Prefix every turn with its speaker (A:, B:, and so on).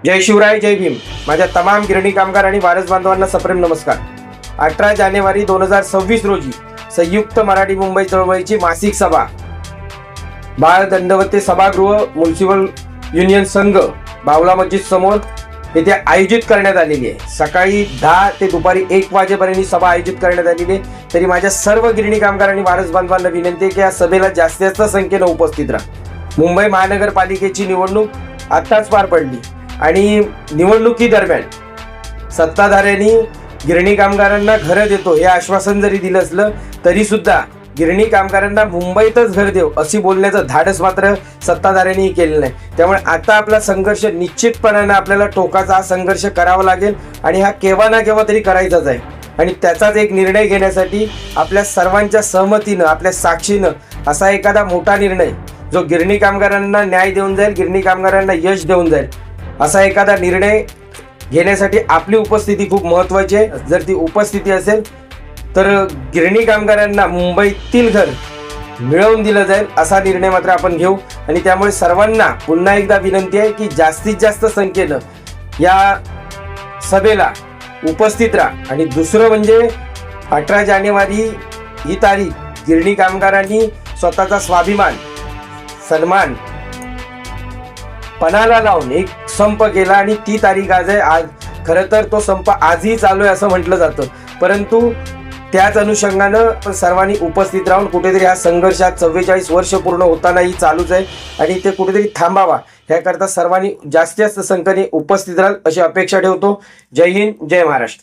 A: जय शिवराय, जय भीम. माझ्या तमाम गिरणी कामगार आणि वारस बांधवांना सप्रेम नमस्कार. 18 जानेवारी 2026 रोजी संयुक्त मराठी मुंबई चळवळीची मासिक सभा बाळ दंडवते सभागृह म्युनिसिपल युनियन संघ बावला मस्जिद समोर येथे आयोजित करण्यात आलेली आहे. सकाळी 10 ते दुपारी 1 वाजेपर्यंत ही सभा आयोजित करण्यात आलेली आहे. तरी माझ्या सर्व गिरणी कामगार आणि वारस बांधवांना विनंती आहे की या सभेला जास्तीत जास्त संख्येने उपस्थित राहा. मुंबई महानगरपालिकेची निवडणूक आताच पार पडली आणि निवडणुकीदरम्यान सत्ताधाऱ्यांनी गिरणी कामगारांना घरं देतो हे आश्वासन जरी दिलं असलं तरी सुद्धा गिरणी कामगारांना मुंबईतच घर देऊ अशी बोलण्याचं धाडस मात्र सत्ताधाऱ्यांनी केलेलं नाही. त्यामुळे आता आपला संघर्ष निश्चितपणाने आपल्याला टोकाचा हा संघर्ष करावा लागेल आणि हा केव्हा ना केव्हा तरी करायचाच आहे. आणि त्याचाच एक निर्णय घेण्यासाठी आपल्या सर्वांच्या सहमतीनं आपल्या साक्षीनं असा एखादा मोठा निर्णय जो गिरणी कामगारांना न्याय देऊन जाईल, गिरणी कामगारांना यश देऊन जाईल, असा एखादा निर्णय घेण्यासाठी आपली उपस्थिती खूप महत्त्वाची आहे. जर ती उपस्थिती असेल तर गिरणी कामगारांना मुंबईतील घर मिळवून दिलं जाईल असा निर्णय मात्र आपण घेऊ. आणि त्यामुळे सर्वांना पुन्हा एकदा विनंती आहे की जास्तीत जास्त संख्येनं या सभेला उपस्थित राहा. आणि दुसरं म्हणजे 18 जानेवारी ही तारीख गिरणी कामगारांनी स्वतःचा स्वाभिमान सन्मान पणाला लावून एक संप केला आणि ती तारीख आज आहे. आज खरं तर तो संप आजही चालू आहे असं म्हटलं जातं, परंतु त्याच अनुषंगानं सर्वांनी उपस्थित राहून कुठेतरी हा संघर्षात 44 वर्ष पूर्ण होतानाही चालूच आहे आणि ते कुठेतरी थांबावा याकरता सर्वांनी जास्तीत जास्त संख्येने उपस्थित राहाल अशी अपेक्षा ठेवतो. जय हिंद, जय महाराष्ट्र.